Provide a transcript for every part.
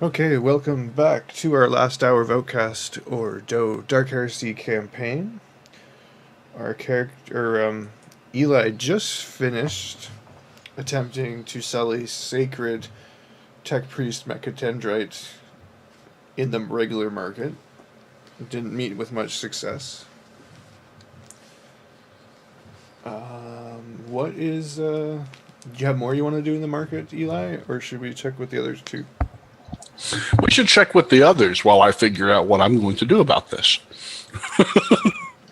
Okay, welcome back to our last hour of Outcast or Dark Heresy campaign. Our character, Eli, just finished attempting to sell a sacred tech priest mechadendrite in the regular market. Didn't meet with much success. What is, do you have more you want to do in the market, Eli, or should we check with the others too? We should check with the others while I figure out what I'm going to do about this.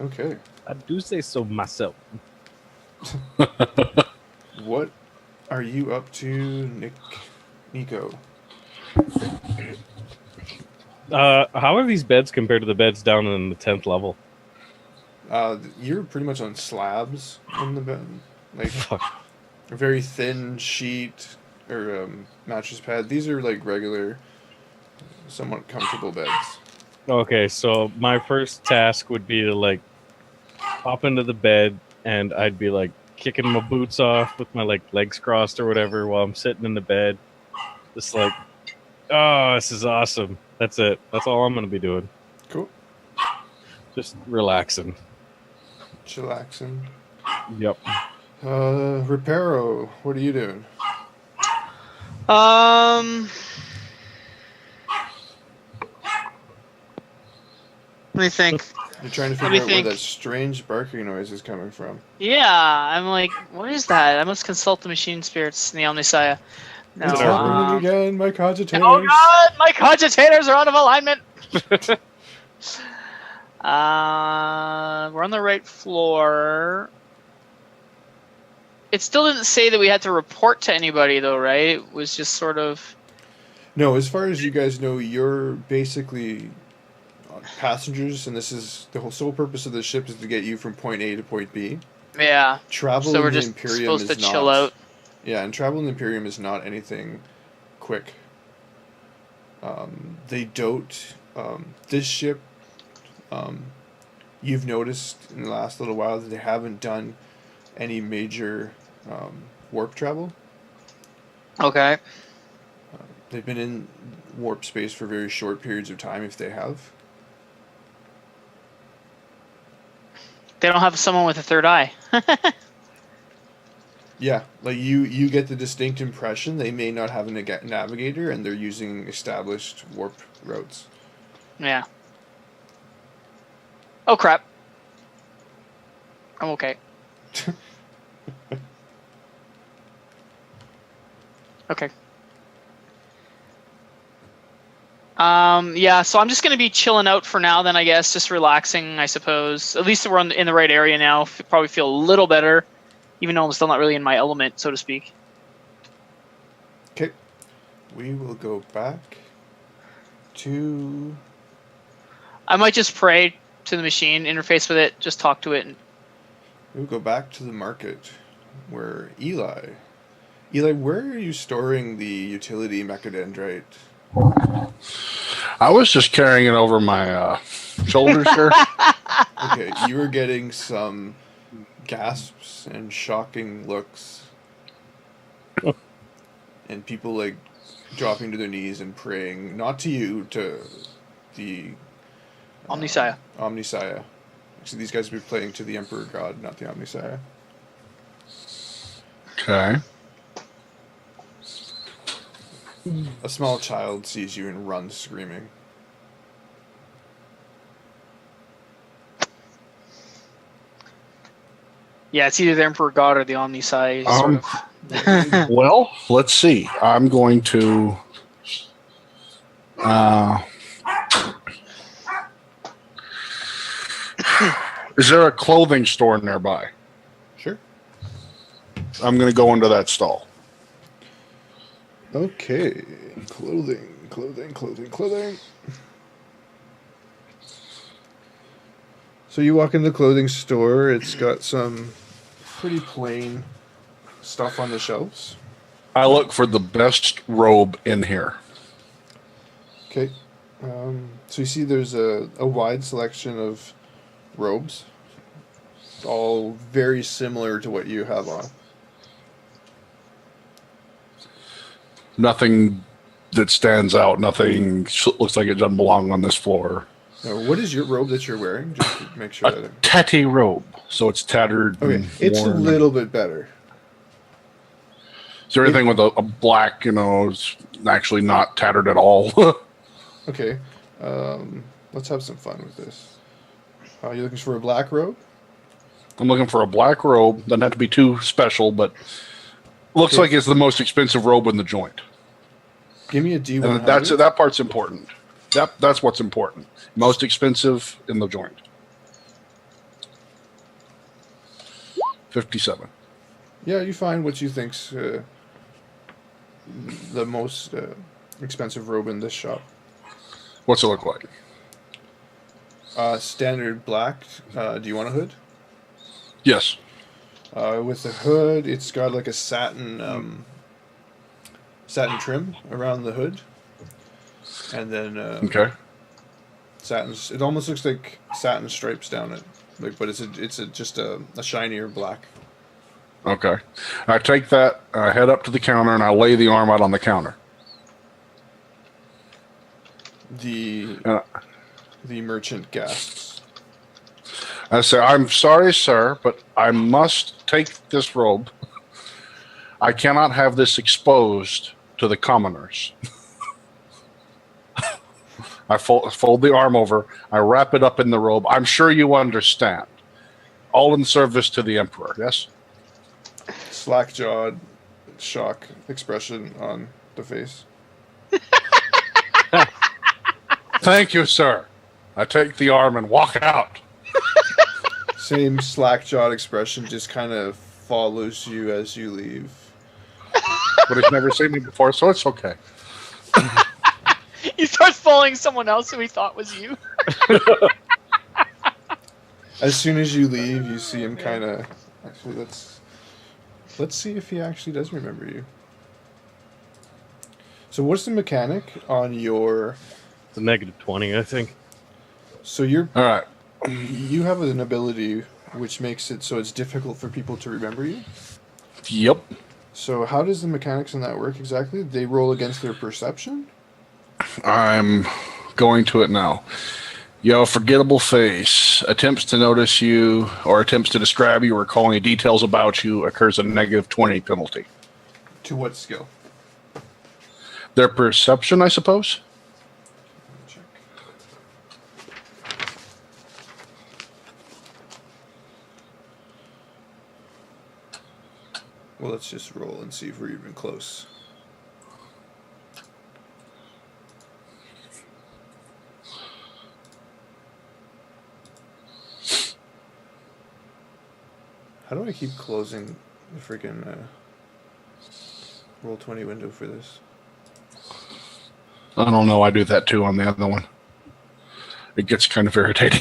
Okay. I do say so myself. What are you up to, Nico? How are these beds compared to the beds down in the 10th level? You're pretty much on slabs in the bed, like Fuck. a very thin sheet or mattress pad. These are like regular, somewhat comfortable beds. Okay, so my first task would be to like hop into the bed, and I'd be like kicking my boots off with my like legs crossed or whatever while I'm sitting in the bed, just like, oh, this is awesome. That's it. That's all I'm gonna be doing. Cool. Just relaxing. Chillaxing. Yep. Reparo, what are you doing? Let me think. You're trying to figure out where that strange barking noise is coming from. Yeah, I'm like, what is that? I must consult the machine spirits in the Omnisaya. No. It's happening again, my cogitators. Oh god, my cogitators are out of alignment! We're on the right floor. It still didn't say that we had to report to anybody, though, right? It was just sort of... No, as far as you guys know, you're basically passengers, and this is the whole sole purpose of the ship is to get you from point A to point B. Yeah. Travel so in we're the just Imperium supposed is to not, chill out. Yeah, and travel in the Imperium is not anything quick. They don't. This ship, you've noticed in the last little while that they haven't done any major warp travel. Okay. They've been in warp space for very short periods of time, if they have. They don't have someone with a third eye. Yeah, like you get the distinct impression they may not have a navigator, and they're using established warp routes. Yeah. Oh crap. I'm okay. Okay. Yeah, so I'm just going to be chilling out for now then, I guess. Just relaxing, I suppose. At least we're in the right area now. Probably feel a little better, even though I'm still not really in my element, so to speak. Okay. We will go back to... I might just pray to the machine, interface with it, just talk to it. We'll go back to the market where Eli, where are you storing the utility mechadendrite? I was just carrying it over my shoulders here. Okay, you were getting some gasps and shocking looks. And people like dropping to their knees and praying, not to you, to the Omnisaya. Omnisaya. So these guys would be playing to the Emperor God, not the Omnisaya. Okay. A small child sees you and runs screaming. Yeah, it's either the Emperor God or the Omnisaya. Well, let's see. I'm going to... is there a clothing store nearby? Sure. I'm going to go into that stall. Okay. Clothing. So you walk into the clothing store, it's got some pretty plain stuff on the shelves. I look for the best robe in here. Okay. So you see there's a wide selection of robes, all very similar to what you have on. Nothing that stands out. Nothing looks like it doesn't belong on this floor. Now, what is your robe that you're wearing? Just to make sure A that. tatty robe, so it's tattered. Okay, and it's a worn. little bit better. Is there anything with a black, it's actually not tattered at all? Okay, let's have some fun with this. You looking for a black robe? I'm looking for a black robe. Doesn't have to be too special, but looks Okay. like it's the most expensive robe in the joint. Give me a D100. And that part's important. That's what's important. Most expensive in the joint. 57. Yeah, you find what you think's the most expensive robe in this shop. What's it look like? Standard black. Do you want a hood? Yes. With the hood, it's got like a satin trim around the hood, and then Okay. satin. It almost looks like satin stripes down it, but it's just a shinier black. Okay. I take that, I head up to the counter, and I lay the arm out on the counter. The Uh, merchant gasps. I say, I'm sorry, sir, but I must take this robe. I cannot have this exposed to the commoners. I fold the arm over. I wrap it up in the robe. I'm sure you understand. All in service to the emperor, yes? Slack-jawed, shock expression on the face. Thank you, sir. I take the arm and walk out. Same slack-jawed expression just kind of follows you as you leave. But he's never seen me before, so it's okay. He starts following someone else who he thought was you. As soon as you leave, you see him kind of. Actually, let's see if he actually does remember you. So, what's the mechanic on your? It's a -20, I think. So you All right. have an ability which makes it so it's difficult for people to remember you. Yep. So, how does the mechanics in that work exactly? They roll against their perception. I'm going to it now. Your forgettable face attempts to notice you or attempts to describe you or recall any details about you occurs a -20 penalty. To what skill? Their perception, I suppose? Check. Well, let's just roll and see if we're even close. How do I keep closing the freaking Roll20 window for this? I don't know. I do that too on the other one. It gets kind of irritating.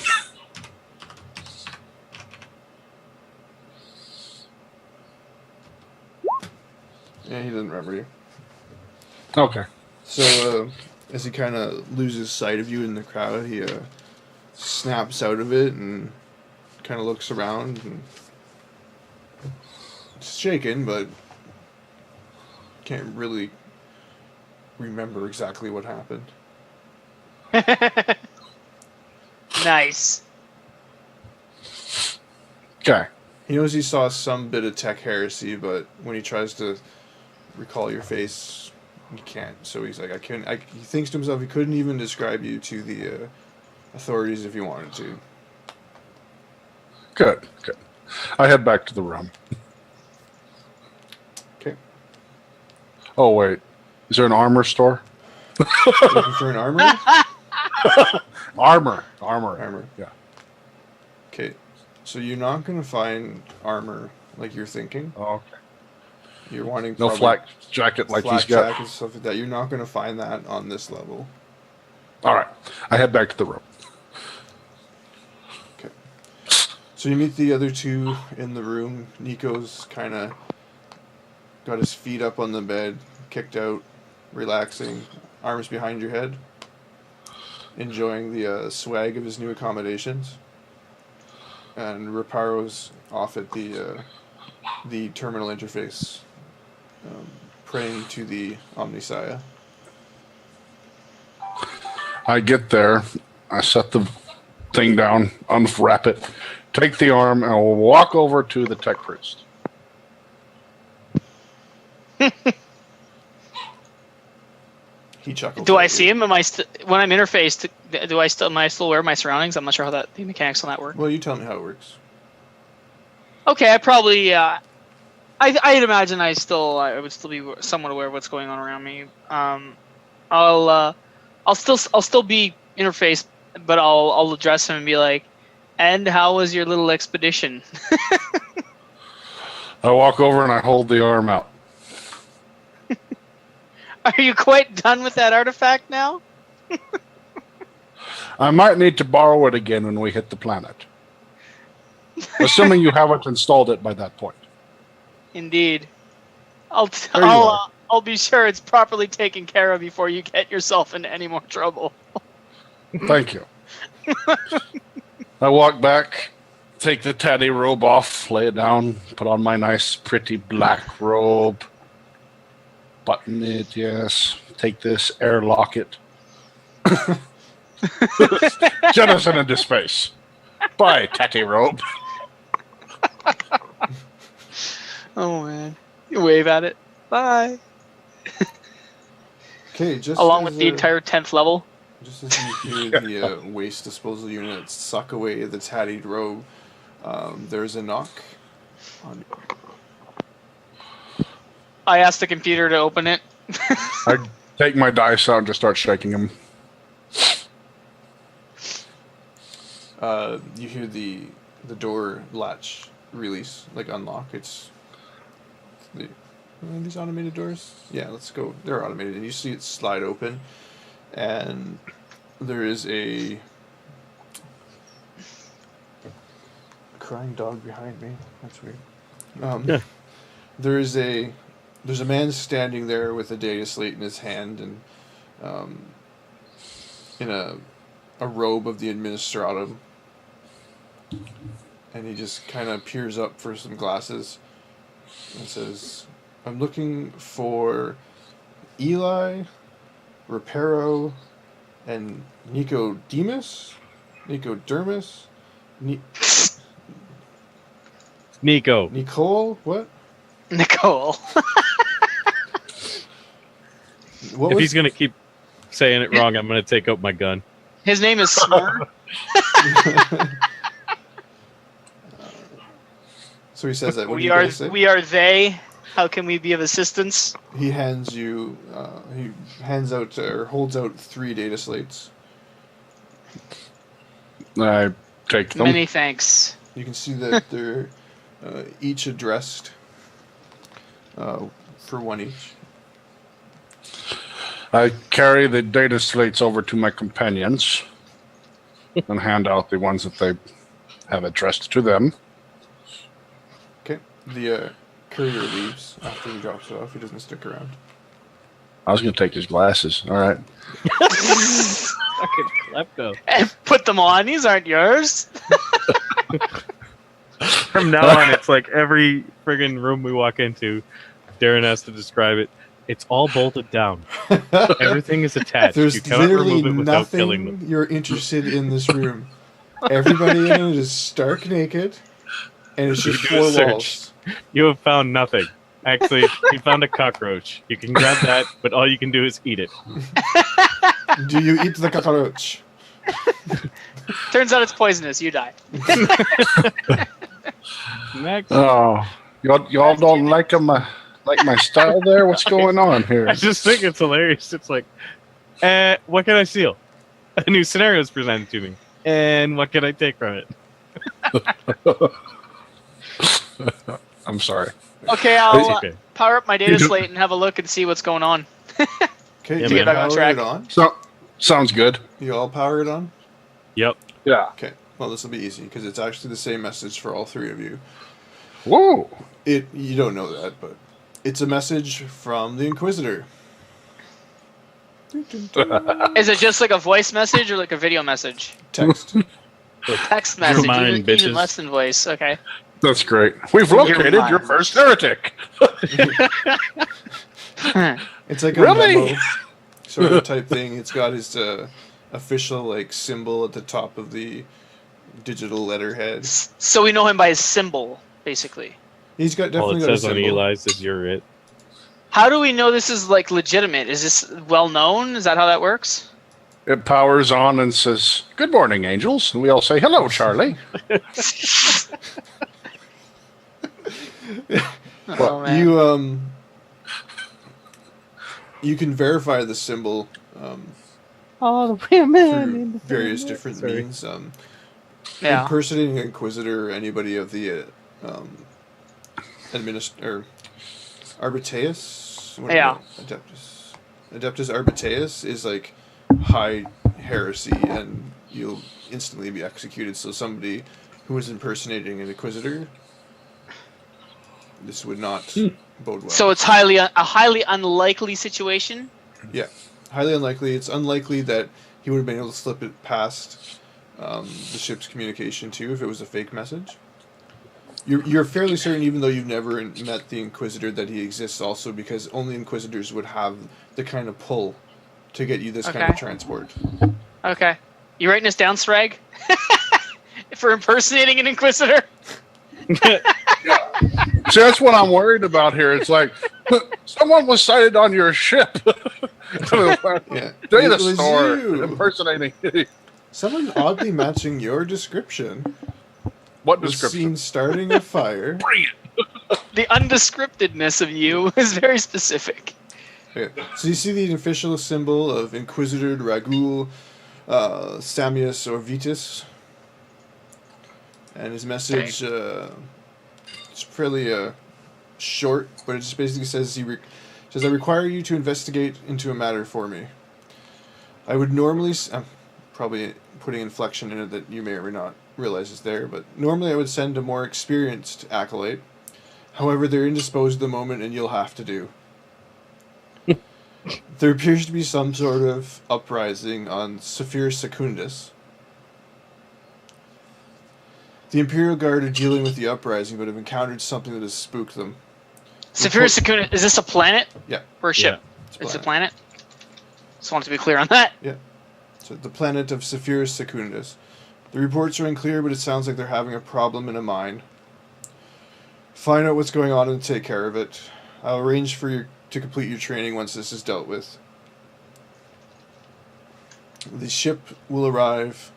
Yeah, he doesn't remember you. Okay. So, as he kind of loses sight of you in the crowd, he snaps out of it and kind of looks around. And it's shaken, but can't really remember exactly what happened. Nice. Okay. He knows he saw some bit of Tech Heresy, but when he tries to recall your face, he can't. So he's like, he thinks to himself he couldn't even describe you to the authorities if he wanted to. Good. Good. I head back to the room. Okay. Oh, wait. Is there an armor store? Looking for an armor? Armor. Armor. Yeah. Okay. So you're not going to find armor like you're thinking. Oh, okay. You're wanting No probably flak jacket like flak he's got. jacket, stuff like that. You're not going to find that on this level. All right. I head back to the room. Okay. So you meet the other two in the room. Nico's kind of got his feet up on the bed, kicked out, relaxing, arms behind your head, enjoying the swag of his new accommodations. And Reparo's off at the terminal interface, praying to the Omnissiah. I get there, I set the thing down, unwrap it, take the arm, and I'll walk over to the tech priest. He chuckles. Do I see him? Am I when I'm interfaced? Am I still aware of my surroundings? I'm not sure how the mechanics on that work. Well, you tell me how it works. Okay, I probably. I'd imagine I would still be somewhat aware of what's going on around me. I'll still be interfaced, but I'll address him and be like, "And how was your little expedition?" I walk over and I hold the arm out. Are you quite done with that artifact now? I might need to borrow it again when we hit the planet. Assuming you haven't installed it by that point. Indeed. There you are. I'll be sure it's properly taken care of before you get yourself into any more trouble. Thank you. I walk back, take the tatty robe off, lay it down, put on my nice, pretty black robe. Button it, yes. Take this, airlock it. Jettison into space. Bye, tatty robe. Oh man. You wave at it. Bye. Okay, just Along with the entire 10th level. Just as you hear the waste disposal unit suck away the tattied robe, there's a knock on. I asked the computer to open it. I take my dice out and just start shaking them. You hear the door latch release, like unlock. It's are these automated doors? Yeah, let's go. They're automated, and you see it slide open, and there is a crying dog behind me. That's weird. There's a man standing there with a data slate in his hand, and in a robe of the administratum, and he just kind of peers up for some glasses and says, "I'm looking for Eli, Reparo, and Nicodemus? Nico. Nicole? What? Nicole. What If was he's gonna keep saying it wrong, I'm gonna take out my gun. His name is Smur. So he says that. What do we you are guys say? we are they. How can we be of assistance? He hands you. He hands out or holds out 3 data slates. I take them. Many thanks. You can see that they're each addressed for 1 each. I carry the data slates over to my companions and hand out the ones that they have addressed to them. Okay. The courier leaves after he drops it off. He doesn't stick around. I was going to take his glasses. All right. Fucking klepto. And put them on. These aren't yours. From now on, it's like every friggin' room we walk into, Darren has to describe it. It's all bolted down. Everything is attached. There's You cannot literally remove it without killing them. nothing you're interested in this room. Everybody in it is stark naked, and it's just You do a 4 search. walls. You have found nothing. Actually, you found a cockroach. You can grab that, but all you can do is eat it. Do you eat the cockroach? Turns out it's poisonous. You die. Next. Oh, y'all don't like my style there? What's going on here? I just think it's hilarious. It's like, what can I steal? A new scenario is presented to me. And what can I take from it? I'm sorry. Okay, I'll Okay. power up my data slate and have a look and see what's going on. Okay, Yeah, you man. Back on power track. it on. So, sounds good. You all power it on? Yep. Yeah. Okay. Well, this will be easy because it's actually the same message for all 3 of you. Whoa. You don't know that, but it's a message from the Inquisitor. Is it just like a voice message or like a video message? Text. Text message, mind, even bitches. less than voice. Okay. That's great. We've located your mind. first heretic. It's like a Really? memo sort of type thing. It's got his official like symbol at the top of the digital letterhead. So we know him by his symbol, basically. He's got All definitely it got a says on symbol. Eli's is "You're it." How do we know this is like legitimate? Is this well known? Is that how that works? It powers on and says, "Good morning, angels." And we all say, "Hello, Charlie." Oh, man. You can verify the symbol All the women through in the various family. different Sorry. means. Yeah. Impersonating an Inquisitor or anybody of the Arbitraeus. What Yeah. Adeptus Arbitraeus is like high heresy, and you'll instantly be executed. So somebody who is impersonating an Inquisitor, this would not bode well. So it's a highly unlikely situation. Yeah, highly unlikely. It's unlikely that he would have been able to slip it past the ship's communication too if it was a fake message. You're fairly certain, even though you've never met the Inquisitor, that he exists also, because only Inquisitors would have the kind of pull to get you this kind of Okay. transport. Okay. You writing this down, Srag? For impersonating an Inquisitor? See, that's what I'm worried about here. It's like, someone was sighted on your ship. Yeah, Data it was store you. impersonating. Someone oddly matching your description What was description? seen starting a fire. Bring it. The undescriptedness of you is very specific. Okay. So you see the official symbol of Inquisitor Dragul Samius or Vitus, and his message it's fairly short, but it just basically says says, "I require you to investigate into a matter for me. I would normally I'm probably putting inflection in it that you may or may not realize is there, but normally I would send a more experienced acolyte. However, they're indisposed at the moment, and you'll have to do." There appears to be some sort of uprising on Saphir Secundus. The Imperial Guard are dealing with the uprising, but have encountered something that has spooked them. Saphira Secunda, is this a planet? Yeah. Or a ship? Yeah, It's a planet? Just wanted to be clear on that. So the planet of Saphir Secundus. The reports are unclear, but it sounds like they're having a problem in a mine. Find out what's going on and take care of it. I'll arrange for you to complete your training once this is dealt with. The ship will arrive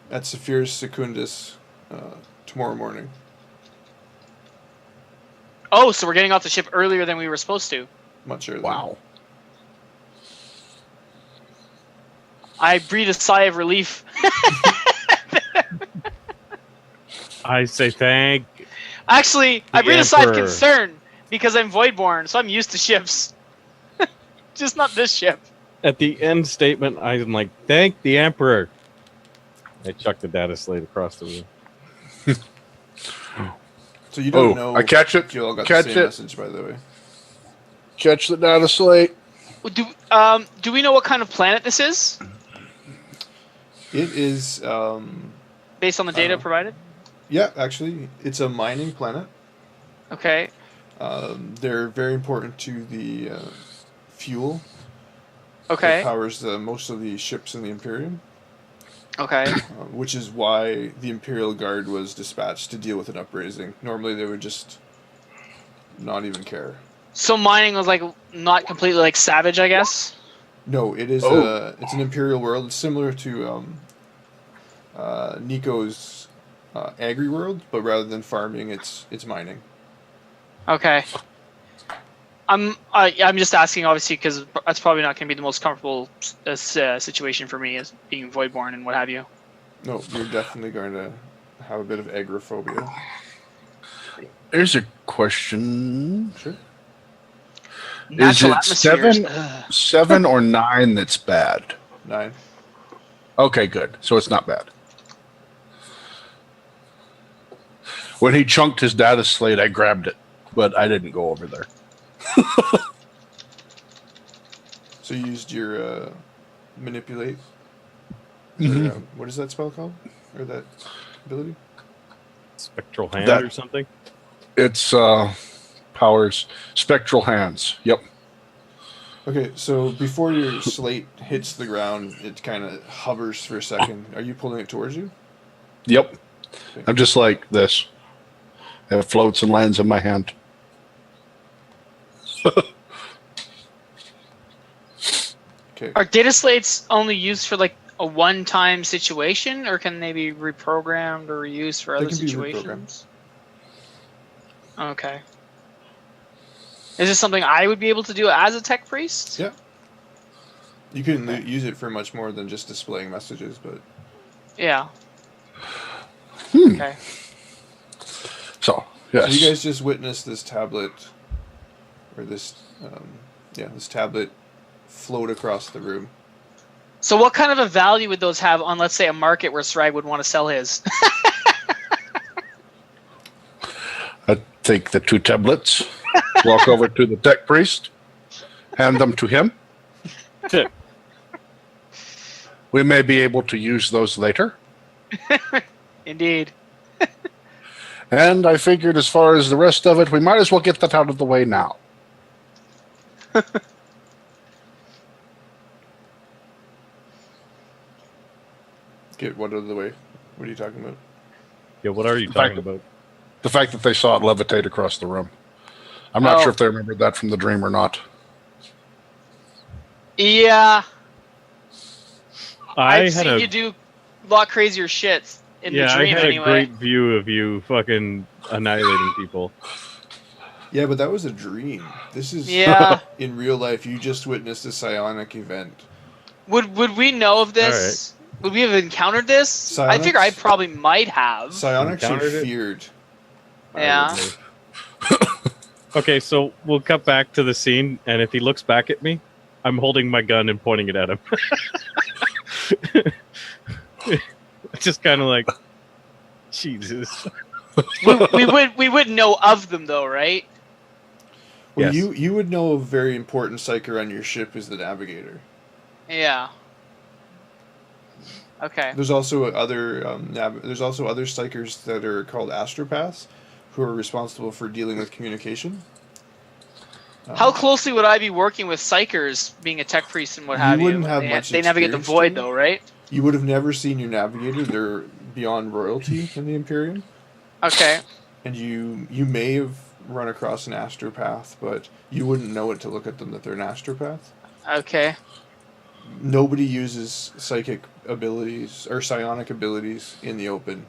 at Saphir Secundus tomorrow morning. Oh, so we're getting off the ship earlier than we were supposed to. Much earlier. Wow. I breathe a sigh of relief. I say thank. Actually, I The breathe a sigh of Emperor. concern because I'm Voidborn, so I'm used to ships. Just not this ship. At the end statement, I'm like, thank the Emperor. I chucked the data slate across the room. So you don't Oh, know. I catch it. If you all got Catch the same it. message, by the way. Catch the data slate. Do we know what kind of planet this is It is. based on the data provided? Yeah, actually, it's a mining planet. Okay. They're very important to the fuel Okay. that powers most of the ships in the Imperium, Okay. which is why the Imperial Guard was dispatched to deal with an uprising. Normally, they would just not even care. So mining was like not completely like savage, I guess. No, it is. Oh. It's an Imperial world. It's similar to Nico's Agri world, but rather than farming, it's mining. Okay. I'm just asking, obviously, because that's probably not going to be the most comfortable situation for me as being Voidborn and what have you. No, you're definitely going to have a bit of agoraphobia. Here's a question. Sure. Is Natural it atmospheres. 7 or 9 that's bad? 9. Okay, good. So it's not bad. When he chunked his data slate, I grabbed it, but I didn't go over there. So you used your manipulate. Mhm. Or, what is that spell called? Or that ability? Spectral hand That- or something? It's powers spectral hands. Yep. Okay, so before your slate hits the ground, it kind of hovers for a second. Are you pulling it towards you? Yep. Okay. I'm just like this. It floats and lands in my hand. Okay. Are data slates only used for like a one-time situation, or can they be reprogrammed or reused for They other can be situations? Okay. Is this something I would be able to do as a tech priest? Yeah. You can use it for much more than just displaying messages, but Yeah. Okay. So, yes. So you guys just witnessed this tablet, or this tablet float across the room. So what kind of a value would those have on, let's say, a market where Srag would want to sell his? I take the 2 tablets, walk over to the tech priest, hand them to him. We may be able to use those later. Indeed. And I figured as far as the rest of it, we might as well get that out of the way now. Get what out of the way? What are you talking about? Yeah, what are you talking about? The fact that they saw it levitate across the room. I'm not sure if they remembered that from the dream or not. Yeah. I I've had seen you do a lot crazier shit in the dream I had anyway. a great view of you fucking annihilating people. Yeah, but that was a dream. This is Yeah. in real life. You just witnessed a psionic event. Would we know of this? Would we have encountered this? I figure I probably might have. Psionics are Encountered it? feared. Yeah. Okay, so we'll cut back to the scene, and if he looks back at me, I'm holding my gun and pointing it at him. Just kind of like, Jesus. we would know of them though, right? Well, Yes. you would know a very important psyker on your ship is the navigator. Yeah. Okay. There's also other psykers that are called astropaths, who are responsible for dealing with communication. How closely would I be working with psychers, being a tech priest and what have you? wouldn't have much They navigate the experience void doing it. though, right? You would have never seen your navigator. They're beyond royalty in the Imperium. Okay. And you may have run across an astropath, but you wouldn't know it to look at them that they're an astropath. Okay. Nobody uses psychic abilities or psionic abilities in the open.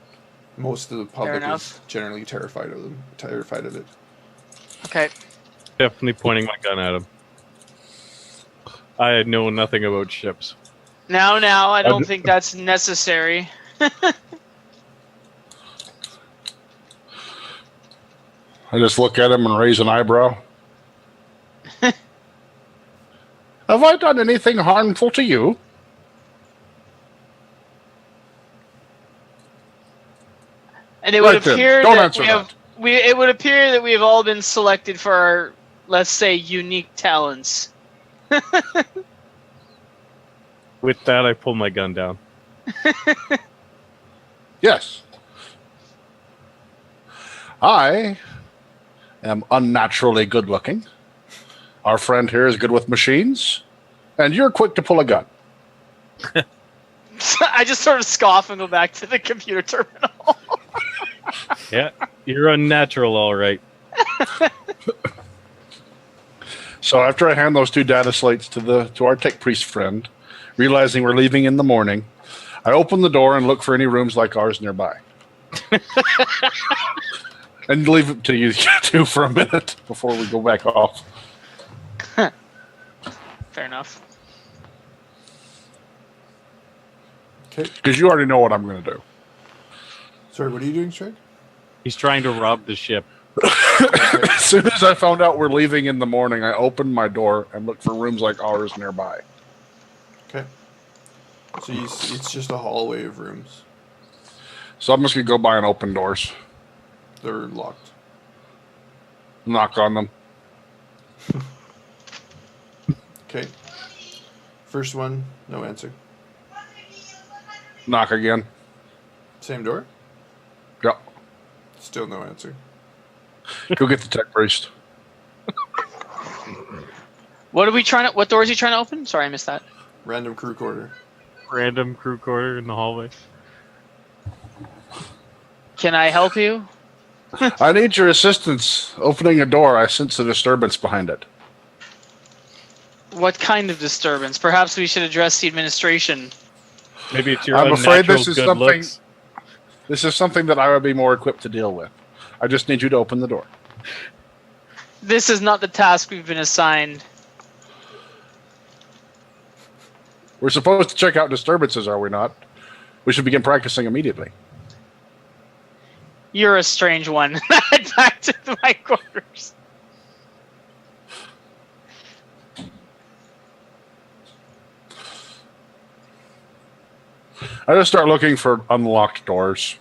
Most of the public is generally terrified of them. Terrified of it. Okay. Definitely pointing my gun at him. I know nothing about ships. Now, I don't think that's necessary. I just look at him and raise an eyebrow. Have I done anything harmful to you? And it would Right then. appear Don't that answer we have that. it would appear that we have all been selected for our, let's say, unique talents. With that, I pull my gun down. Yes. I am unnaturally good looking. Our friend here is good with machines. And you're quick to pull a gun. I just sort of scoff and go back to the computer terminal. Yeah, you're unnatural, all right. So after I hand those 2 data slates to our tech priest friend, realizing we're leaving in the morning, I open the door and look for any rooms like ours nearby. And leave it to you 2 for a minute before we go back off. Fair enough. Okay. Because you already know what I'm going to do. Sorry, what are you doing, Shrek? He's trying to rob the ship. As soon as I found out we're leaving in the morning, I opened my door and looked for rooms like ours nearby. Okay. So it's just a hallway of rooms. So I'm just going to go by and open doors. They're locked. Knock on them. Okay. First one, no answer. Knock again. Same door? Yep. Still no answer. Go get the tech priest. What door is he trying to open? Sorry, I missed that. Random crew quarter. Random crew quarter in the hallway. Can I help you? I need your assistance opening a door. I sense a disturbance behind it. What kind of disturbance? Perhaps we should address the administration. Maybe it's your I'm afraid unnatural this is good something. looks. This is something that I would be more equipped to deal with. I just need you to open the door. This is not the task we've been assigned. We're supposed to check out disturbances, are we not? We should begin practicing immediately. You're a strange one. Back to my quarters. I just start looking for unlocked doors.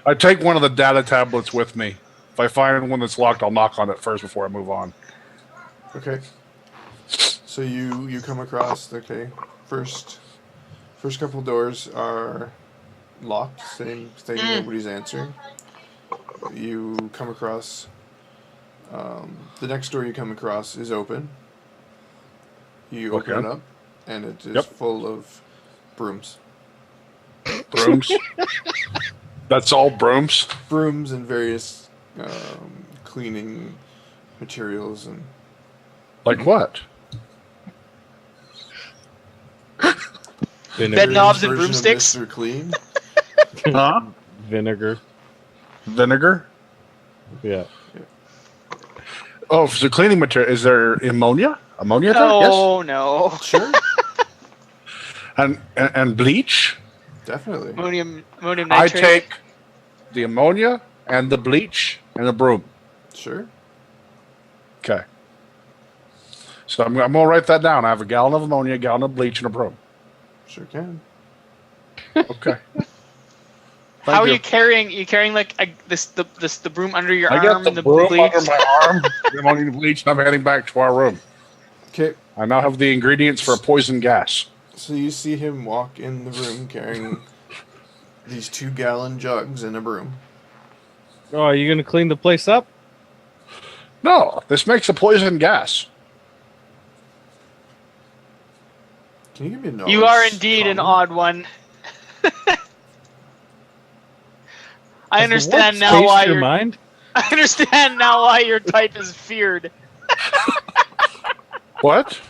I take one of the data tablets with me. If I find one that's locked, I'll knock on it first before I move on. Okay. So you come across. Okay, first couple doors are locked. Same thing. Nobody's answering. You come across. The next door you come across is open. You open it up, and it is full of brooms. Brooms? That's all brooms? Brooms and various cleaning materials and. Like what? Bed knobs and broomsticks. Mr. Clean. Huh? Vinegar. Vinegar? Yeah. Oh, so cleaning material. Is there ammonia? Ammonia there? Oh, no. Sure. And bleach? Definitely. Ammonium I nitrate. take the ammonia and the bleach and a broom. Sure. Okay. So I'm going to write that down. I have a gallon of ammonia, a gallon of bleach, and a broom. Sure can. Okay. How are you carrying? You carrying like the broom under your I arm got and the the broom bleach? under my arm, the ammonia and bleach, and I'm heading back to our room. Okay. I now have the ingredients for a poison gas. So you see him walk in the room carrying these 2-gallon jugs and a broom. Oh, are you gonna clean the place up? No, this makes a poison gas. Can you give me a knowledge? You are indeed an common? odd one. I Has understand the now warp why spaced your your mind. I understand now why your type is feared. What?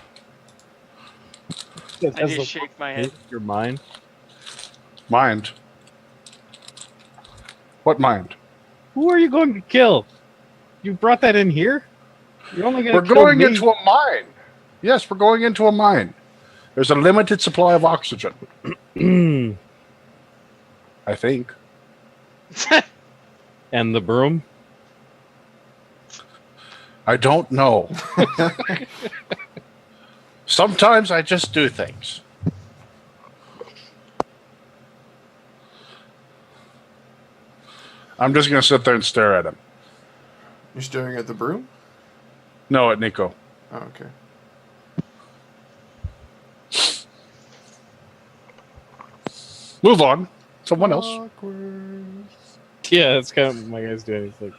I just shake my head. Your mind. Mind. What mind? Who are you going to kill? You brought that in here? You're only going We're to kill going me. into a mine. Yes, we're going into a mine. There's a limited supply of oxygen. I think. And the broom? I don't know. Sometimes I just do things. I'm just going to sit there and stare at him. You're staring at the broom? No, at Nico. Oh, okay. Move on. Someone else. Awkward. Yeah, that's kind of what my guy's doing. It's like,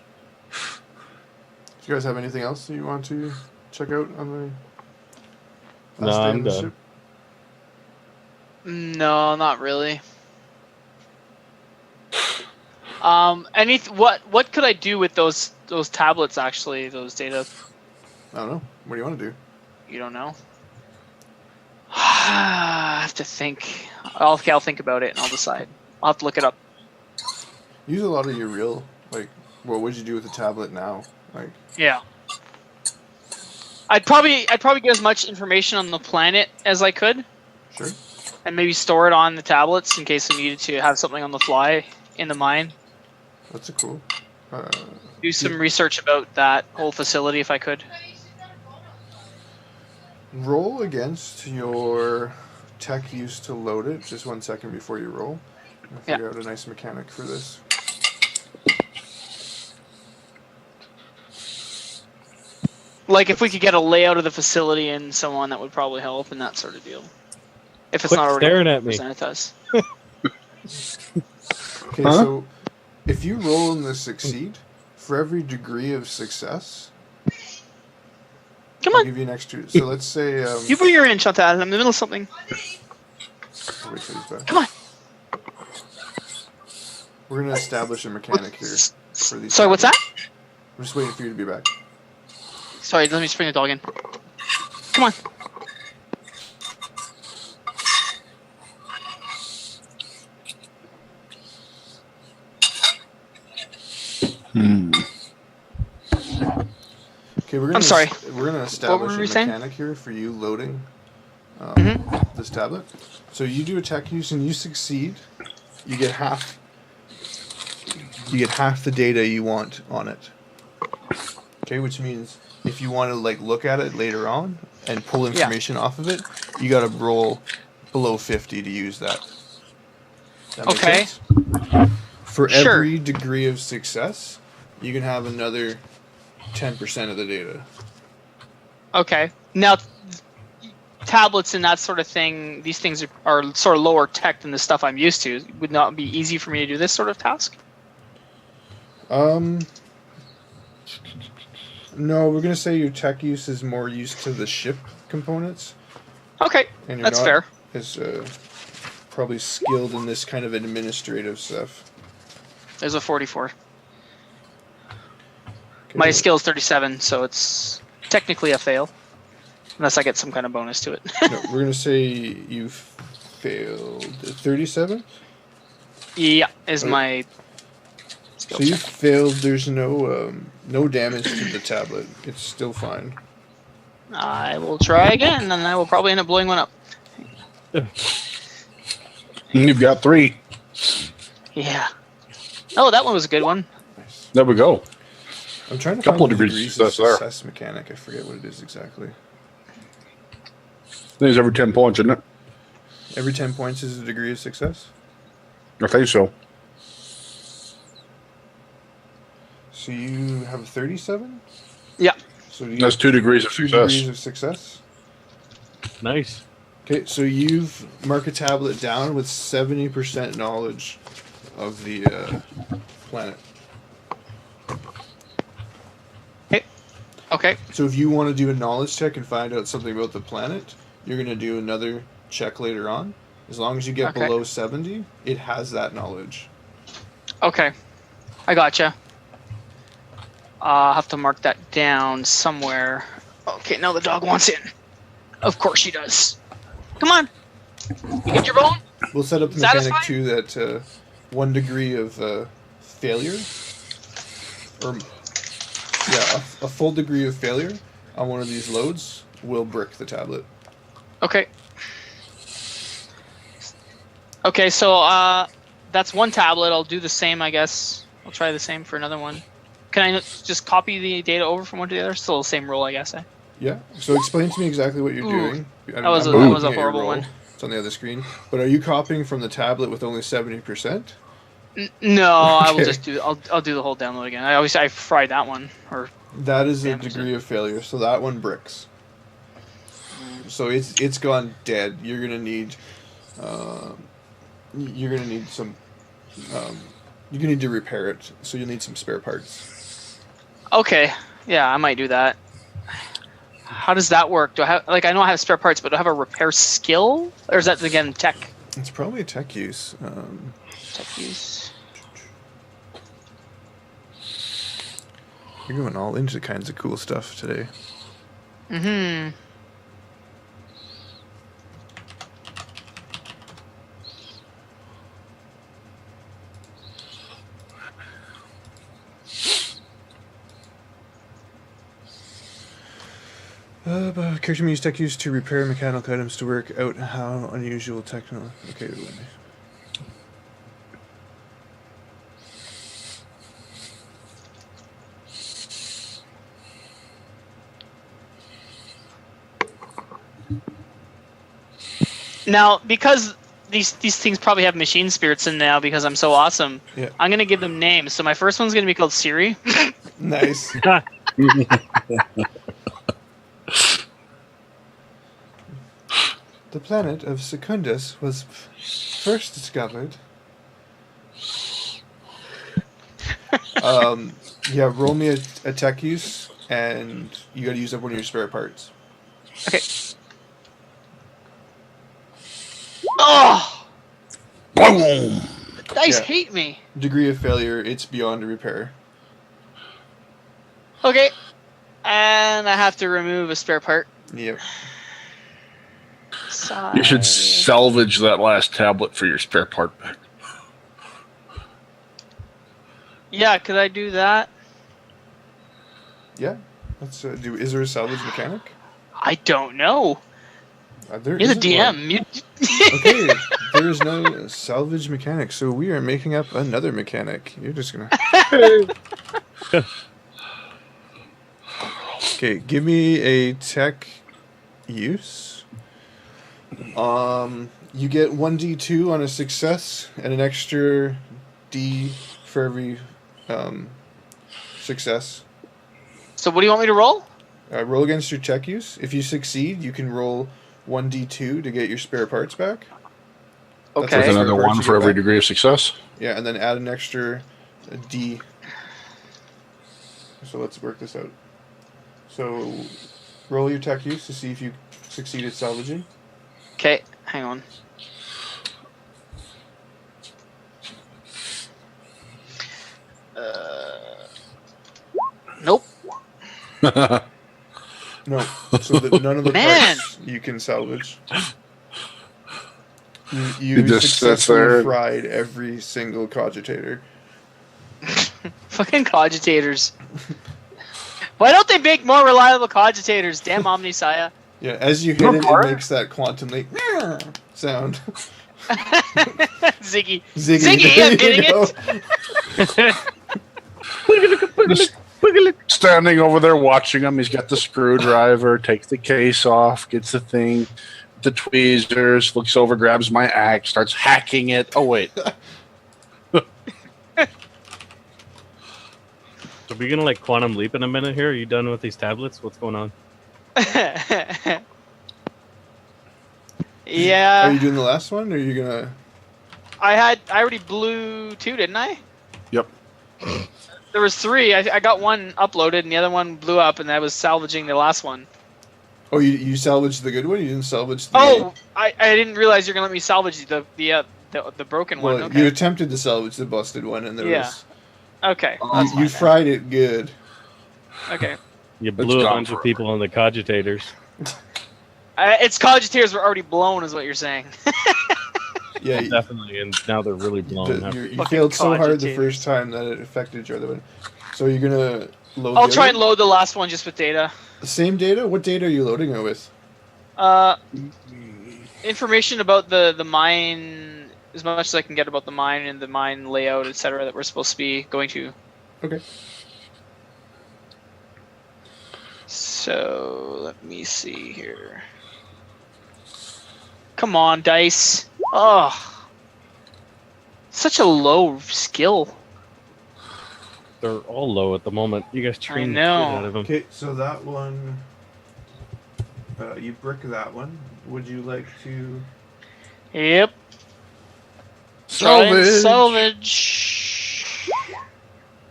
Do you guys have anything else that you want to check out on the No, last day I'm of the done. ship? No, not really. What could I do with those tablets actually, those data? I don't know. What do you want to do? You don't know? I have to think. I'll think about it and I'll decide. I'll have to look it up. Use a lot of your real, like, what would you do with the tablet now? Like, Yeah. I'd probably get as much information on the planet as I could, sure. and maybe store it on the tablets in case I needed to have something on the fly in the mine. That's a cool. Do some research about that whole facility if I could. Roll against your tech used to load it. Just 1 second before you roll. I'll figure out a nice mechanic for this. Like if we could get a layout of the facility and so on, that would probably help and that sort of deal. If it's Quit not already staring at me. presented to us. Okay, Huh? so if you roll and this succeed, for every degree of success, Come I'll on. give you an extra. So let's say. You bring your in, Chantal. I'm in the middle of something. I'll wait till he's back. Come on. We're gonna establish a mechanic here for these. Sorry, what's that? I'm just waiting for you to be back. Sorry, let me just bring the dog in. Come on. Okay, we're gonna. I'm sorry. We're gonna were establish a we saying? mechanic here for you loading Mm-hmm. this tablet. So you do a tech use and you succeed. You get half. You get half the data you want on it. Okay, which means if you want to like look at it later on and pull information off of it, you got to roll below 50 to use that. That make Okay. sense? For Sure. every degree of success, you can have another 10% of the data. Okay. Now, tablets and that sort of thing, these things are sort of lower tech than the stuff I'm used to. Would not be easy for me to do this sort of task? No, we're gonna say your tech use is more used to the ship components, Okay, and you're that's not fair. as probably skilled in this kind of administrative stuff. There's a 44. Okay, My skill is 37, so it's technically a fail. Unless I get some kind of bonus to it. no, we're gonna say you failed 37. Yeah, is Right. my skill So you check. failed. There's no damage to the tablet. It's still fine. I will try again, and I will probably end up blowing one up. You've got 3. Yeah. Oh, that one was a good one. Nice. There we go. I'm trying to Couple find of the degrees degrees of success there. success mechanic. I forget what it is exactly. I think it's every 10 points, isn't it? Every 10 points is a degree of success. I think so. So you have a 37. Yeah. So you That's 2 degrees of 2 success. degrees of success. Nice. Okay, so you've marked a tablet down with 70% knowledge of the planet. Okay. So if you want to do a knowledge check and find out something about the planet, you're going to do another check later on. As long as you get Okay. below 70, it has that knowledge. Okay. I gotcha. I'll have to mark that down somewhere. Okay, now the dog wants in. Of course she does. Come on. You get your bone? We'll set up the mechanic Satisfied? too that 1 degree of failure, or a full degree of failure on one of these loads will brick the tablet. Okay. Okay, so that's one tablet. I'll do the same, I guess. I'll try the same for another one. Can I just copy the data over from one to the other? Still the same roll, I guess. Eh? Yeah. So explain to me exactly what you're Ooh. doing. That was a looking at your horrible roll. one. It's on the other screen. But are you copying from the tablet with only 70%? No, I will Okay. just do. I'll do the whole download again. I fried that one. Or That is a Damage degree of failure. So that one bricks. So it's gone dead. You're gonna need some. You're gonna need to repair it. So you'll need some spare parts. okay, yeah, I might do that. How does that work? Do I have I know I have spare parts, but do I have a repair skill, or is that again tech? It's probably a tech use. Tech use. You're going all into kinds of cool stuff today. Mm-hmm. Character may use tech use to repair mechanical items to work out how unusual techno. Okay, wait. Now, because these things probably have machine spirits in now, because I'm so awesome. Yeah. I'm gonna give them names. So my first one's gonna be called Siri. Nice. The planet of Secundus was first discovered. Yeah, roll me a tech use and you got to use up one of your spare parts. Okay. Oh! Boom! Dice Yeah. hate me. Degree of failure, it's beyond repair. Okay. And I have to remove a spare part. Yep. You should salvage that last tablet for your spare part back. Yeah, could I do that? Yeah. Let's do. Is there a salvage mechanic? I don't know. There You're the isn't one. DM. Okay, there is no salvage mechanic, so we are making up another mechanic. You're just gonna. Okay, give me a tech use. You get 1d2 on a success and an extra d for every success. So what do you want me to roll? Roll against your tech use. If you succeed, you can roll 1d2 to get your spare parts back. That's Okay. With Spare another parts one you for get every back. degree of success. Yeah, and then add an extra d. So let's work this out. So roll your tech use to see if you succeed at salvaging. Okay, hang on. Nope. No, so that none of the Man! parts you can salvage. You It just sits successfully there. fried every single cogitator. Fucking cogitators. Why don't they make more reliable cogitators? Damn Omnisaya. Yeah, as you hit it, it Reparo? makes that quantum like sound. Ziggy. Ziggy, Ziggy, there I'm you getting go. it. Just standing over there watching him. He's got the screwdriver, takes the case off, gets the thing, the tweezers, looks over, grabs my axe, starts hacking it. Oh, wait. Are we gonna like quantum leap in a minute here? Are you done with these tablets? What's going on? Are Yeah. you doing the last one, or are you gonna? I already blew 2, didn't I? Yep. There was 3. I got one uploaded, and the other one blew up, and I was salvaging the last one. Oh, you salvaged the good one. You didn't salvage the. Oh, I didn't realize you're gonna let me salvage the broken Well, one. Okay. you attempted to salvage the busted one, and there Yeah. was. Okay. That's You fine fried it good. then. Okay. You It's blew a gone bunch of forever. people on the cogitators. Its cogitators were already blown, is what you're saying. Yeah, Definitely, and now they're really blown up. you Fucking failed so hard the cogitators. first time that it affected your other one. So you're gonna load. I'll the try other and load the last one just with data. The same data? What data are you loading it with? Information about the mine, as much as I can get about the mine and the mine layout, etc. that we're supposed to be going to. Okay. So let me see here. Come on, dice. Oh, such a low skill. They're all low at the moment. You guys train the know. shit out of them. Okay, so that one. You brick that one. Would you like to? Yep. Try and Salvage. salvage.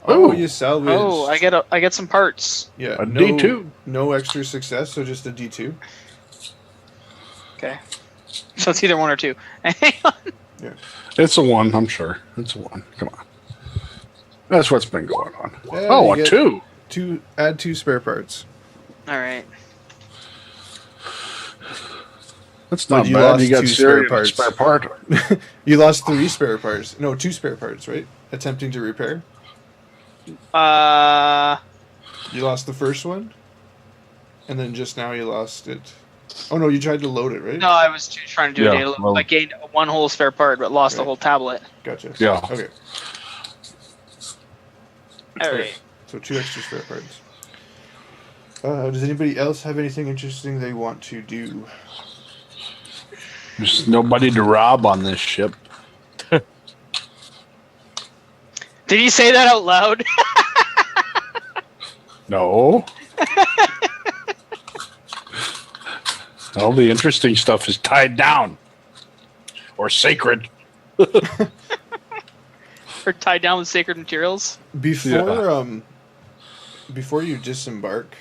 Oh, Ooh. you salvaged. Oh, I get some parts. Yeah, A no, D2. No extra success, so just a D2. Okay. So it's either 1 or 2. It's a 1, I'm sure. It's a 1. Come on. That's what's been going on. Yeah, Oh, you a get 2. Add 2 spare parts. All right. That's But not you bad. lost You got 2 Syria spare and a spare part. You lost 3 spare parts. No, 2 spare parts, right? Attempting to repair. You lost the first one, and then just now you lost it. Oh no, you tried to load it, right? No, I was trying to do Yeah, a data load. well- I gained 1 whole spare part, but lost the Right. whole tablet. Gotcha. Yeah. Okay, All Okay. right. so 2 extra spare parts. Does anybody else have anything interesting they want to do? There's nobody to rob on this ship. Did you say that out loud? No. All the interesting stuff is tied down. Or sacred. Or tied down with sacred materials? Before before you disembark,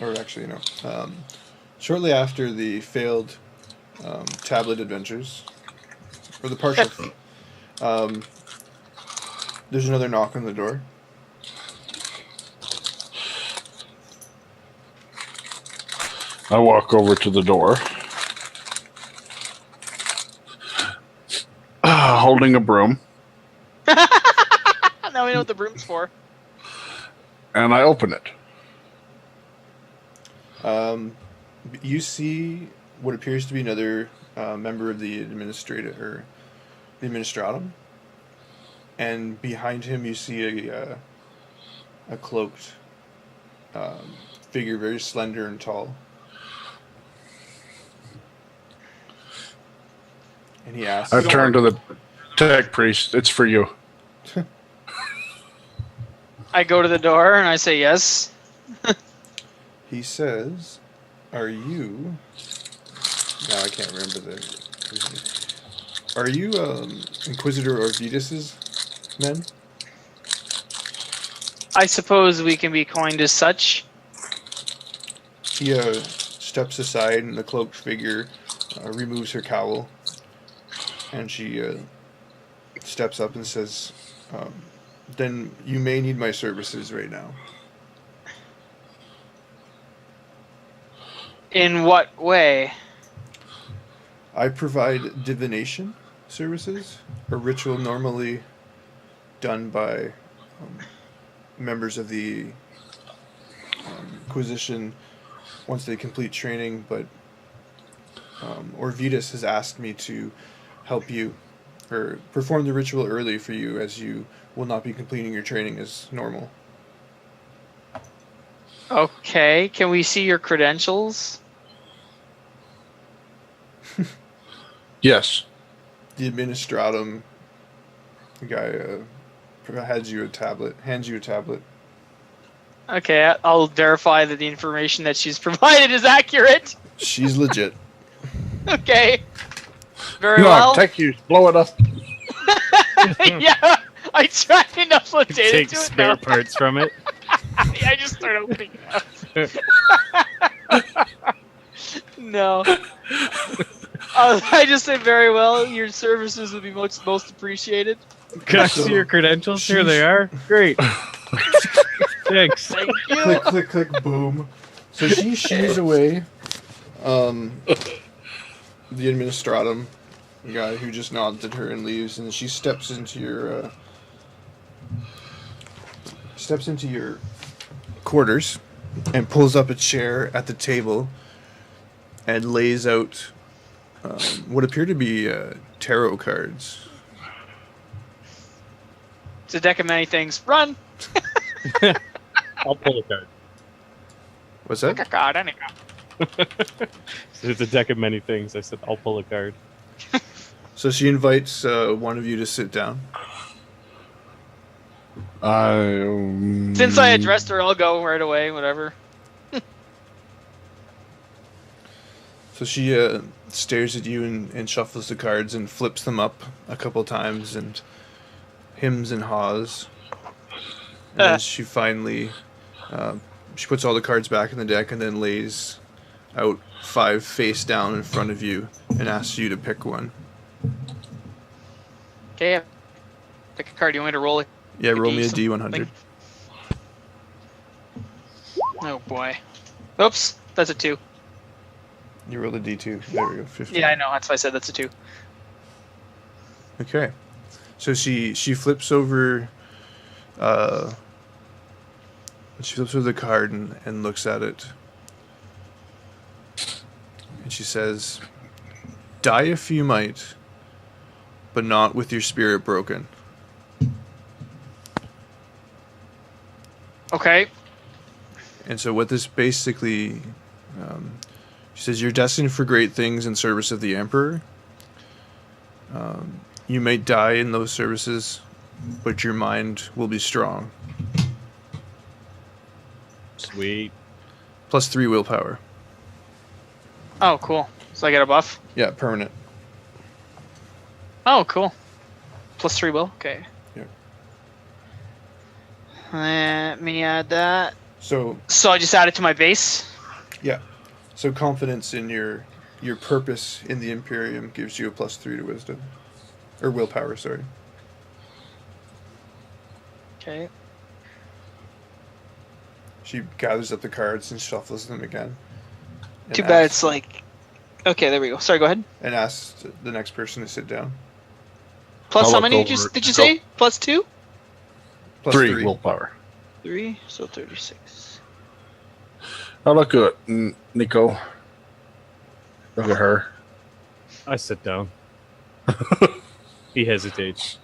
or actually no, shortly after the failed tablet adventures, or the partial, there's another knock on the door. I walk over to the door, holding a broom, Now we know what the broom's for. and I open it. You see what appears to be another member of the administratum, and behind him you see a cloaked figure, very slender and tall. And he asks, I turn to the tech priest. It's for you. I go to the door and I say yes. he says, "Are you?" No, I can't remember the. Are you Inquisitor Orvitus's men? I suppose we can be coined as such. He steps aside, and the cloaked figure removes her cowl, and she steps up and says, "Then you may need my services right now." In what way? I provide divination services, a ritual normally done by members of the Inquisition once they complete training, but Orvitus has asked me to help you, or perform the ritual early for you, as you will not be completing your training as normal. Okay, can we see your credentials? Yes. The administratum guy hands you a tablet. Okay, I'll verify that the information that she's provided is accurate. She's legit. Okay. Very No, well. tech use. Blow it up. Yeah, I try enough data Take to it spare now. parts from it. Yeah, I just start opening it up. No. I just say very well. Your services would be most appreciated. Can I see your credentials? Here they are. Great. Thanks. Thank you. Click, click, click, boom. So she shoos away the administratum guy who just nods at her and leaves, and she steps into your quarters and pulls up a chair at the table and lays out what appear to be tarot cards. It's a deck of many things. Run. I'll pull a card. What's Pick a that? card, anyhow. It's a deck of many things. I said I'll pull a card. So she invites one of you to sit down. Since I addressed her, I'll go right away. Whatever. So she stares at you and shuffles the cards and flips them up a couple times and hems and haws. And then she finally she puts all the cards back in the deck and then lays out 5 face down in front of you and asks you to pick one. Okay. Pick a card. You want me to roll it? Yeah, roll me a D D100. Oh boy. Oops. That's a 2. You rolled a D2. There we go. 15. Yeah, I know. That's why I said that's a 2. Okay. So she flips over the card and looks at it. And she says, "Die if you might, but not with your spirit broken." Okay. And so what this basically, she says, "You're destined for great things in service of the Emperor. You may die in those services, but your mind will be strong. Sweet. Plus 3 willpower." Oh, cool. So I get a buff? Yeah, permanent. Oh, cool. Plus 3 will? Okay. Yep. Let me add that. So I just add it to my base. yeah, so confidence in your purpose in the Imperium gives you a +3 to wisdom, or willpower. Sorry. Okay. She gathers up the cards and shuffles them again. And Too bad asks- it's like. Okay, there we go. Sorry, go ahead. And asks the next person to sit down. Plus, I'll how look many over it. did you say? Plus 2? Three willpower. 3, so 36. I look at Nico. Look at her. I sit down. He hesitates.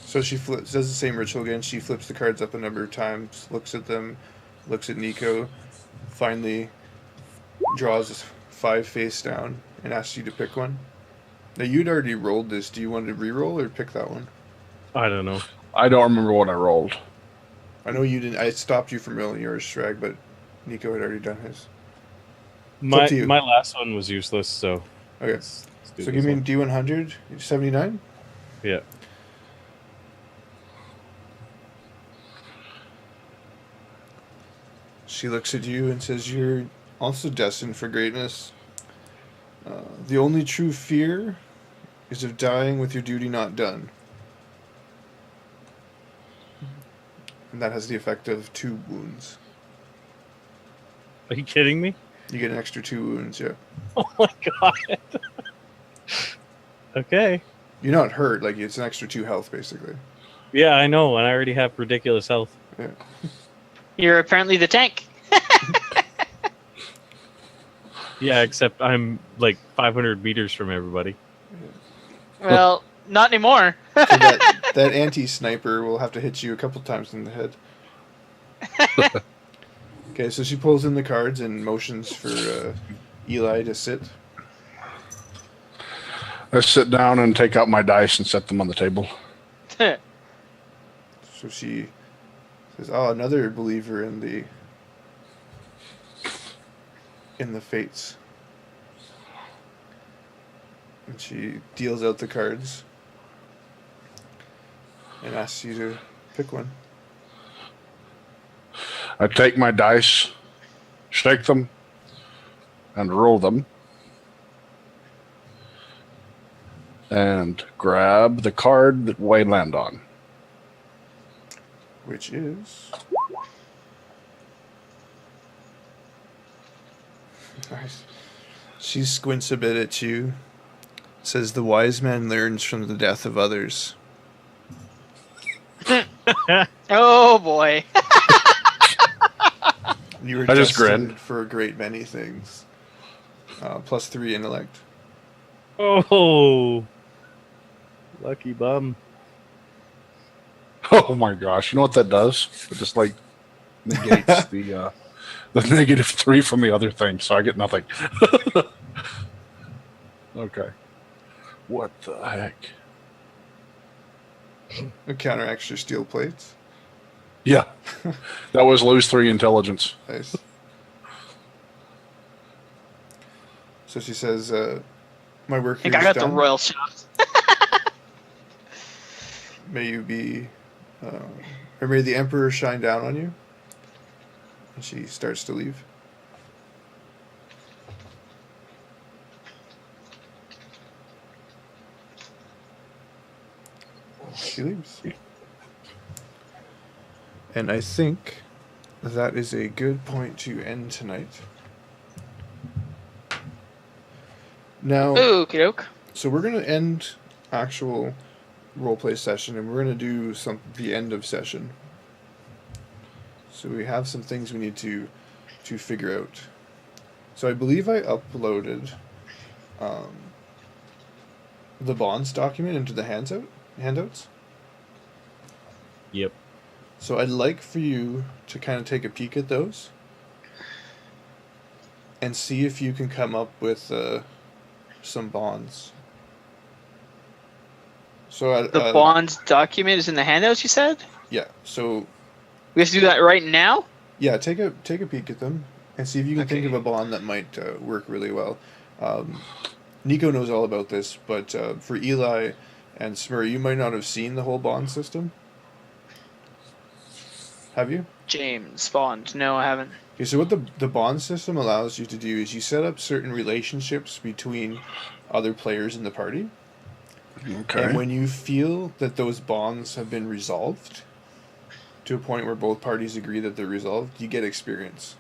So she does the same ritual again. She flips the cards up a number of times, looks at them, looks at Nico, finally draws 5 face down and asks you to pick one. Now, you'd already rolled this. Do you want to re-roll or pick that one? I don't know. I don't remember what I rolled. I know you didn't. I stopped you from rolling yours, Shrag, but Nico had already done his. My up to you. my last one was useless, so Okay. let's do So this give me one. D100, 79. Yeah. She looks at you and says, "You're also destined for greatness. The only true fear is of dying with your duty not done." And that has the effect of 2 wounds. Are you kidding me? You get an extra 2 wounds, yeah. Oh my god. Okay. You're not hurt, like it's an extra 2 health, basically. Yeah, I know, and I already have ridiculous health. Yeah. You're apparently the tank. Yeah, except I'm like 500 meters from everybody. Well, not anymore. So that anti-sniper will have to hit you a couple times in the head. Okay, so she pulls in the cards and motions for Eli to sit. I sit down and take out my dice and set them on the table. So she says, "Oh, another believer in the fates." And she deals out the cards and asks you to pick one. I take my dice, shake them, and roll them. And grab the card that we land on. Which is... Nice. She squints a bit at you. Says, "The wise man learns from the death of others." Oh boy. You were I just destined grinned. for a great many things. +3 intellect. Oh, lucky bum. Oh my gosh! You know what that does? It just like negates the -3 from the other thing, so I get nothing. Okay. What the heck? It counteracts your steel plates. Yeah, that was lose 3 intelligence. Nice. So she says, "My work I here think I is got the done. royal shot. May you be, or may the Emperor shine down on you." And she starts to leave. She leaves. And I think that is a good point to end tonight. Now, Okie doke. so we're going to end actual roleplay session, and we're going to do the end of session. So we have some things we need to figure out. So I believe I uploaded the bonds document into the handouts. Yep. So I'd like for you to kind of take a peek at those and see if you can come up with some bonds. So The bonds document is in the handouts, you said? yeah. So We have to do that right now? yeah, take a peek at them and see if you can think Okay. of a bond that might work really well. Nico knows all about this, but for Eli and Smur, you might not have seen the whole bond system. Have you? James Bond. No, I haven't. Okay, so what the bond system allows you to do is you set up certain relationships between other players in the party. Okay. And when you feel that those bonds have been resolved to a point where both parties agree that they're resolved, you get experience.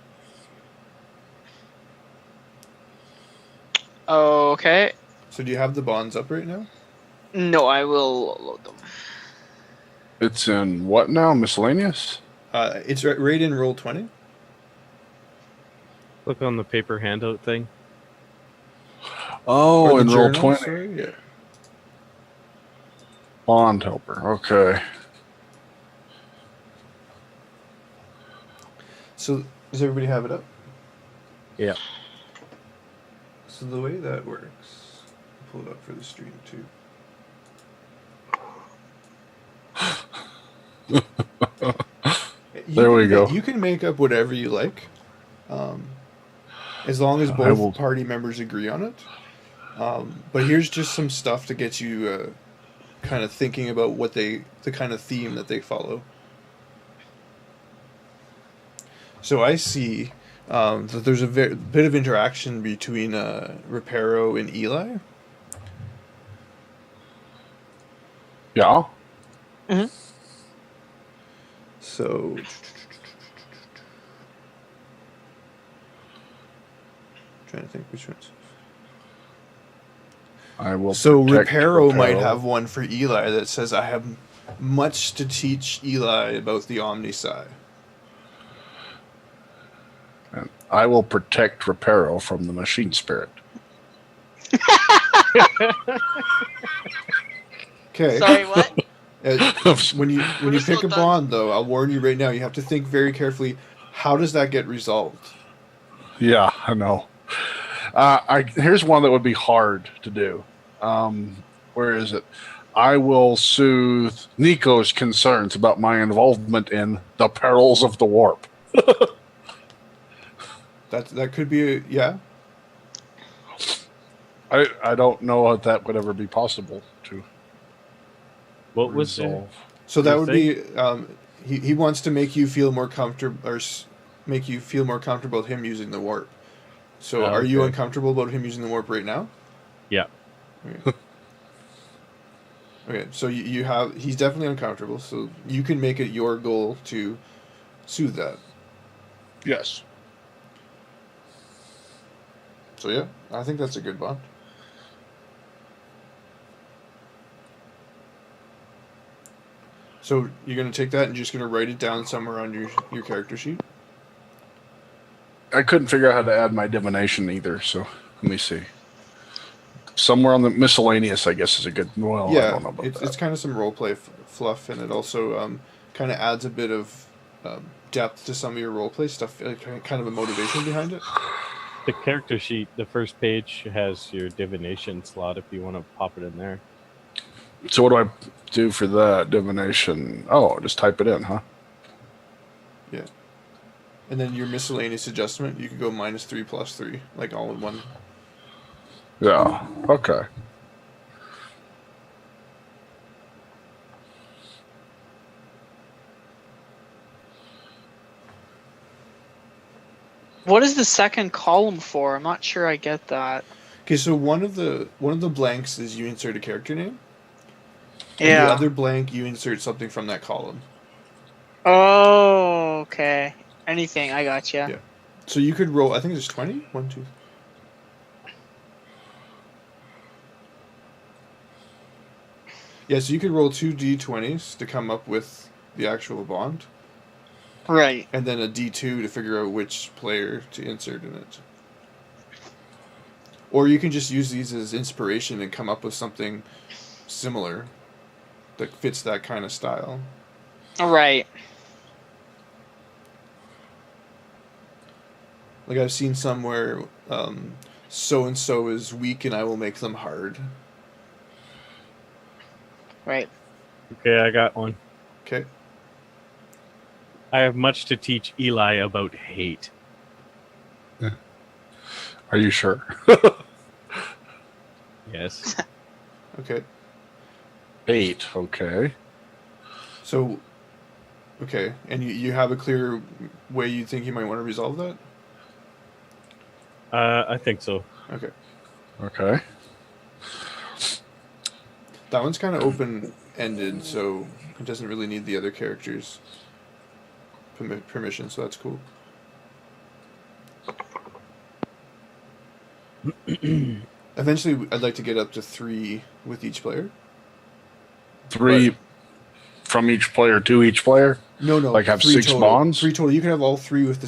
Okay. So do you have the bonds up right now? No, I will load them. It's in what now? Miscellaneous? It's right in Roll20. Look on the paper handout thing. Oh, Or the in journal, Roll20. sorry, yeah. Bond helper. Okay. So does everybody have it up? Yeah. So the way that works, I'll pull it up for the stream too. There we go. You can make up whatever you like, as long as both party members agree on it. But here's just some stuff to get you kind of thinking about the kind of theme that they follow. So I see that there's a bit of interaction between Reparo and Eli. Yeah. Mm-hmm. So trying to think which ones. I will. So protect Reparo might have one for Eli that says, "I have much to teach Eli about the Omnisci." And I will protect Reparo from the machine spirit. Okay. Sorry, what? When you pick a bond, though, I'll warn you right now. You have to think very carefully. How does that get resolved? Yeah, I know. Here's one that would be hard to do. Where is it? I will soothe Nico's concerns about my involvement in the perils of the warp. That could be yeah. I don't know if that would ever be possible to What was resolve. So that You would be he wants to make you feel more comfortable or make you feel more comfortable with him using the warp. So are you Okay. uncomfortable about him using the warp right now? Yeah. Okay. Okay, so he's definitely uncomfortable, so you can make it your goal to soothe that. Yes. So yeah, I think that's a good bond. So you're going to take that and just going to write it down somewhere on your character sheet? I couldn't figure out how to add my divination either, so let me see. Somewhere on the miscellaneous, I guess, is a good. Well, I Yeah, don't know about that. it's kind of some roleplay fluff, and it also kind of adds a bit of depth to some of your roleplay stuff, kind of a motivation behind it. The character sheet, the first page has your divination slot if you want to pop it in there. So what do I do for that divination? Oh, just type it in, huh? Yeah. And then your miscellaneous adjustment, you could go -3 +3, like all in one. Yeah. Okay. What is the second column for? I'm not sure I get that. Okay, so one of the blanks is you insert a character name. And Yeah. the other blank, you insert something from that column. Oh, okay. Anything, I got you. Yeah. So you could roll, I think there's 20? 1, 2. Yeah, so you could roll 2 d20s to come up with the actual bond. Right. And then a d2 to figure out which player to insert in it. Or you can just use these as inspiration and come up with something similar that fits that kind of style. Right. Like I've seen somewhere, so-and-so is weak and I will make them hard. Right. Okay, I got one. Okay. I have much to teach Eli about hate. Are you sure? Yes. Okay. 8. Okay. So, Okay, and you have a clear way you think you might want to resolve that? I think so. Okay. Okay. That one's kind of open-ended, so it doesn't really need the other characters' permission, so that's cool. Eventually, I'd like to get up to 3 with each player. 3 from each player to each player? No. Like have 3 6 total. bonds? 3 total. You can have all 3 with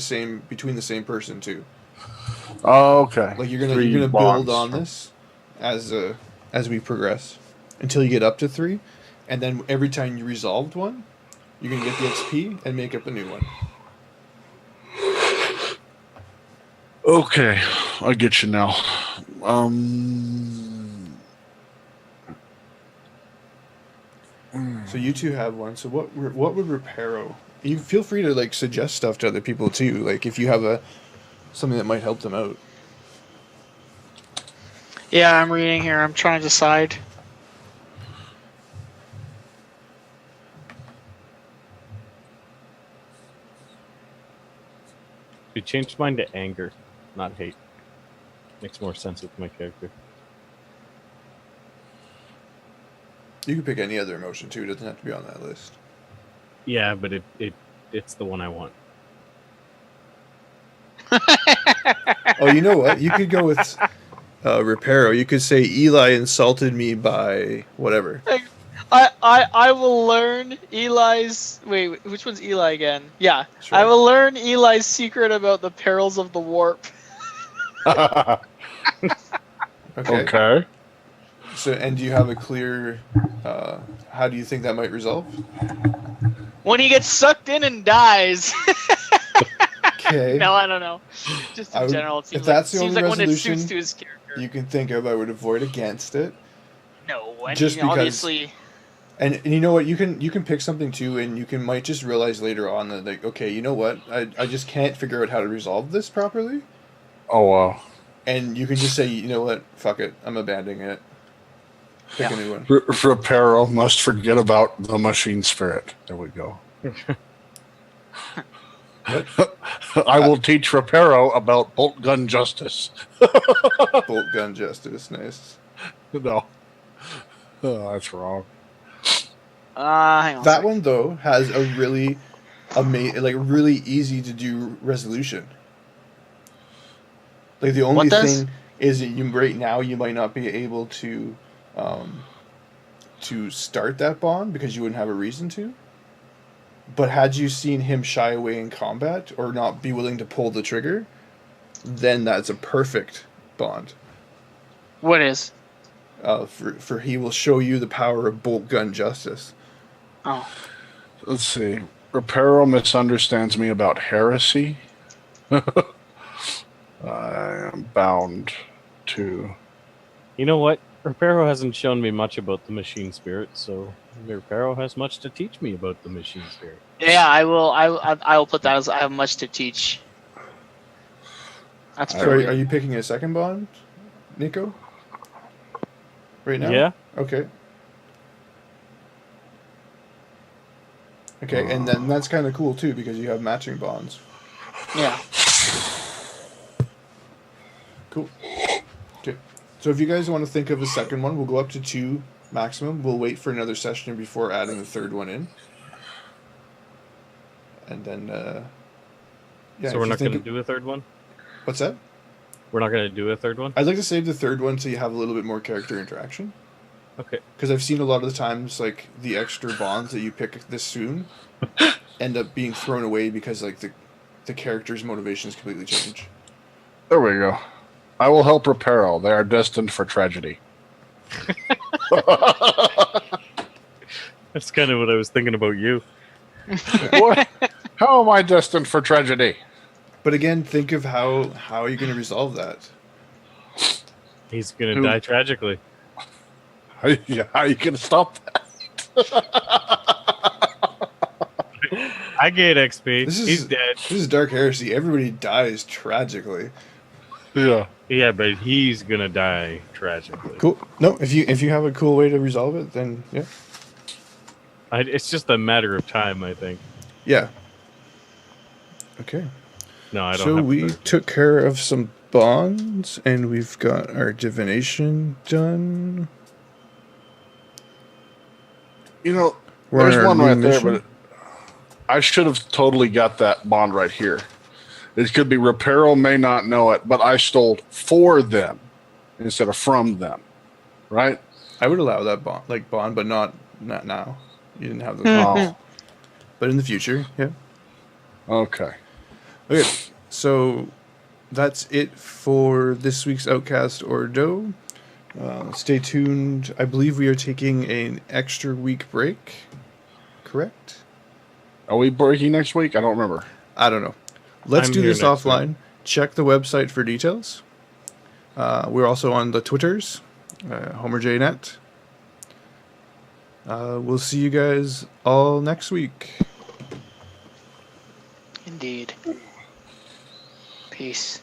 between the same person too. Oh, okay. Like you're gonna 3 build bonds. on this as we progress until you get up to 3, and then every time you resolved one, you're gonna get the XP and make up a new one. Okay, I get you now. So you two have one. So what would Reparo? You feel free to like suggest stuff to other people too. Like if you have something that might help them out. Yeah, I'm reading here. I'm trying to decide. We changed mine to anger, not hate. Makes more sense with my character. You can pick any other emotion too. It doesn't have to be on that list. Yeah, but it's the one I want. Oh, you know what? You could go with Reparo. You could say Eli insulted me by whatever. I will learn Eli's... Wait, which one's Eli again? Yeah. Sure. I will learn Eli's secret about the perils of the warp. Okay. So, and do you have a clear... how do you think that might resolve? When he gets sucked in and dies. Okay. No, I don't know. Just in general, it seems if that's the seems only like when it resolution suits to his character. you can think of, I would avoid against it. No, and Just because- obviously... And you know what? You can pick something too, and you might just realize later on that, like, okay, you know what? I just can't figure out how to resolve this properly. Oh, wow. And you can just say, you know what? Fuck it. I'm abandoning it. Pick a new one. Reparo must forget about the machine spirit. There we go. I will teach Reparo about bolt gun justice. Bolt gun justice. Nice. No. Oh, that's wrong. hang on. That one though has a really really easy to do resolution. Like the only thing is that right now you might not be able to start that bond because you wouldn't have a reason to. But had you seen him shy away in combat or not be willing to pull the trigger, then that's a perfect bond. What is? For he will show you the power of bolt gun justice. Oh. Let's see. Reparo misunderstands me about heresy. I am bound to... You know what? Reparo hasn't shown me much about the machine spirit, so Reparo has much to teach me about the machine spirit. Yeah, I will put that as I have much to teach. That's So pretty are you picking a second bond, Nico? Right now? Yeah. Okay. Okay, and then that's kind of cool too because you have matching bonds. Yeah. Cool. Okay. So if you guys want to think of a second one, we'll go up to 2 maximum. We'll wait for another session before adding the third one in. And then, yeah. So we're not going to do a third one? What's that? We're not going to do a third one? I'd like to save the third one so you have a little bit more character interaction. Okay. Because I've seen a lot of the times, like, the extra bonds that you pick this soon end up being thrown away because, like, the character's motivations completely change. There we go. I will help Reparo. They are destined for tragedy. That's kind of what I was thinking about you. What? How am I destined for tragedy? But again, think of how you're going to resolve that. He's going to die tragically. How are you going to stop that? I get XP. He's He's dead. This is Dark Heresy. Everybody dies tragically. Yeah. Yeah, but he's going to die tragically. Cool. No, if you have a cool way to resolve it, then yeah. It's just a matter of time, I think. Yeah. Okay. No, I don't So have we took care of some bonds, and we've got our divination done. You know, We're on there's our one new right there, mission. but I should have totally got that bond right here. It could be Reparo may not know it, but I stole for them instead of from them. Right? I would allow that bond, but not now. You didn't have those Hmm. bonds. Oh, But in the future, yeah. okay. Okay, so that's it for this week's Outcast or Doe. Stay tuned. I believe we are taking an extra week break. Correct? Are we breaking next week? I don't remember. I don't know. Let's I'm do here this next offline. Check the website for details. We're also on the Twitters, HomerJNet. We'll see you guys all next week. Indeed. Peace.